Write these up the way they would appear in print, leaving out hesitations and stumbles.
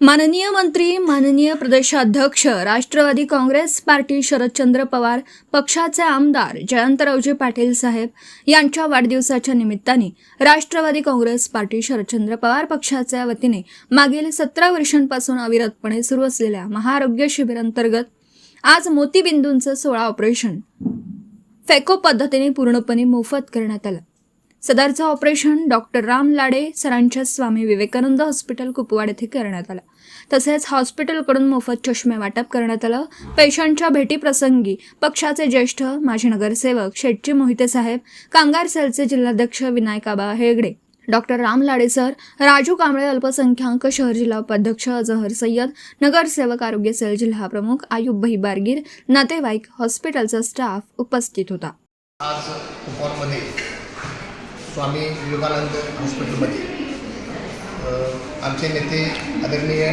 माननीय मंत्री, माननीय प्रदेशाध्यक्ष, राष्ट्रवादी काँग्रेस पार्टी शरदचंद्र पवार पक्षाचे आमदार जयंतरावजी पाटील साहेब यांच्या वाढदिवसाच्या निमित्ताने राष्ट्रवादी काँग्रेस पार्टी शरदचंद्र पवार पक्षाच्या वतीने मागील 17 वर्षांपासून अविरतपणे सुरू असलेल्या महाआरोग्य शिबिरांतर्गत आज मोतीबिंदूंचं 16 ऑपरेशन फेको पद्धतीने पूर्णपणे मोफत करण्यात आलं। सदरचं ऑपरेशन डॉक्टर राम लाडे सरांच्या स्वामी विवेकानंद हॉस्पिटल कुपवाड येथे करण्यात आलं। तसेच हॉस्पिटलकडून मोफत चष्मे वाटप करण्यात आलं। पेशंटच्या भेटीप्रसंगी पक्षाचे ज्येष्ठ माजी नगरसेवक शेटजी मोहिते साहेब, कामगार सेलचे जिल्हाध्यक्ष विनायकाबा हेगडे, डॉक्टर राम लाडे सर, राजू कांबळे अल्पसंख्याक शहर जिल्हा उपाध्यक्ष अजहर सय्यद, नगरसेवक आरोग्य सेल जिल्हा प्रमुख आयुब भाई बारगीर, नातेवाईक, हॉस्पिटलचा स्टाफ उपस्थित होता। आज कुपवाडमध्ये स्वामी विवेकानंद हॉस्पिटलमध्ये आमचे नेते आदरणीय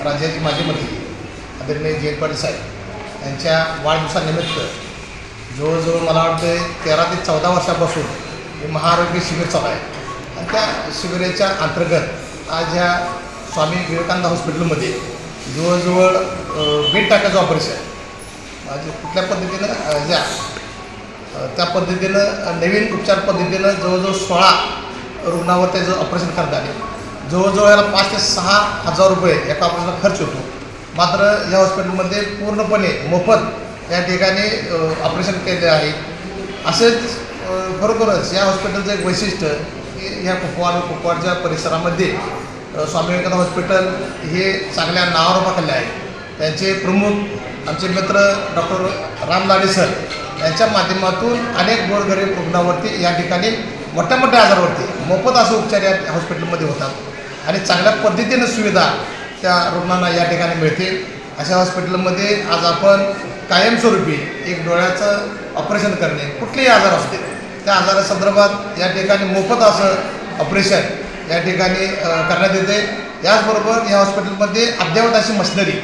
राज्याचे माजी मंत्री आदरणीय जयंत पाटील साहेब यांच्या वाढदिवसानिमित्त जवळजवळ मला वाटतं 13 ते 14 वर्षापासून हे महाआरोग्य शिबिर चालू आहे। आणि त्या शिबिराच्या अंतर्गत आज ह्या स्वामी विवेकानंद हॉस्पिटलमध्ये जवळजवळ बेड टाकायचं ऑपरेशन म्हणजे कुठल्या पद्धतीनं त्या पद्धतीनं नवीन उपचार पद्धतीनं जवळजवळ 16 रुग्णावर त्याचं ऑपरेशन करण्यात आले। जवळजवळ याला 5 ते 6 हजार रुपये एका ऑपरेशनला खर्च होतो। मात्र या हॉस्पिटलमध्ये पूर्णपणे मोफत या ठिकाणी ऑपरेशन केले आहे। असेच खरोखरच या हॉस्पिटलचं एक वैशिष्ट्य की ह्या कुपवाडच्या परिसरामध्ये स्वामी विवेकानंद हॉस्पिटल हे चांगल्या नावारूपाखाली आहे। त्यांचे प्रमुख आमचे मित्र डॉक्टर राम लाडे सर यांच्या माध्यमातून अनेक गोरगरीब रुग्णांवरती या ठिकाणी मोठ्या मोठ्या आजारावरती मोफत असे उपचार या हॉस्पिटलमध्ये होतात आणि चांगल्या पद्धतीनं सुविधा त्या रुग्णांना या ठिकाणी मिळते। अशा हॉस्पिटलमध्ये आज आपण कायमस्वरूपी एक डोळ्याचं ऑपरेशन करणे, कुठलेही आजार असते त्या आजारासंदर्भात या ठिकाणी मोफत असं ऑपरेशन या ठिकाणी करण्यात येते। याचबरोबर या हॉस्पिटलमध्ये अद्ययावत अशी मशिनरी,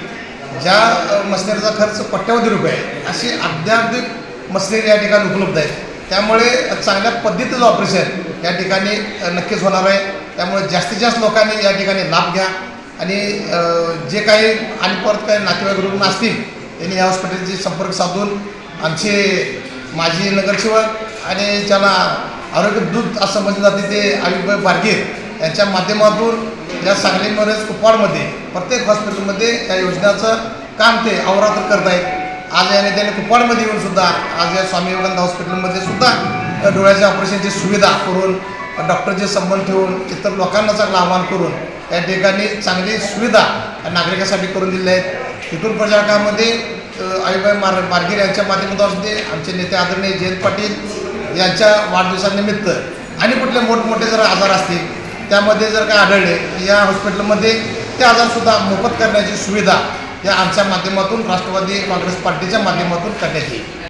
ज्या मशिनरीचा खर्च कोट्यवधी रुपये आहे, अशी अत्याधुनिक मशिनरी या ठिकाणी उपलब्ध आहे। त्यामुळे चांगल्या पद्धतीचं ऑपरेशन या ठिकाणी नक्कीच होणार आहे। त्यामुळे जास्तीत जास्त लोकांनी या ठिकाणी लाभ घ्या आणि जे काही आणि परत काही नातेवाईक रुग्ण असतील त्यांनी या हॉस्पिटलशी संपर्क साधून आमचे माजी नगरसेवक आणि ज्याला आरोग्य दूत असं म्हटलं जाते ते आयुब भाई बारगीर यांच्या माध्यमातून या सांगलीमध्ये कुपवाडमध्ये प्रत्येक हॉस्पिटलमध्ये या योजनेचं काम ते अवरात्र करत आहेत। आज या नेत्याने कुपवाडमध्ये येऊन सुद्धा आज या स्वामी विवेकानंद हॉस्पिटलमध्ये सुद्धा डोळ्याच्या ऑपरेशनची सुविधा करून डॉक्टरचे संबंध ठेवून इतर लोकांना चांगलं आवाहन करून या ठिकाणी चांगली सुविधा नागरिकांसाठी करून दिलेल्या आहेत। तिथून प्रचारकामध्ये आयुबाई बारगीर यांच्या माध्यमातून असते आमचे नेते आदरणीय जयंत पाटील यांच्या वाढदिवसानिमित्त आणि कुठले मोठमोठे जर आजार असतील त्यामध्ये जर काय आढळले या हॉस्पिटलमध्ये ते आजारसुद्धा मोफत करण्याची सुविधा या आमच्या माध्यमातून राष्ट्रवादी काँग्रेस पार्टीच्या माध्यमातून करण्यात येईल।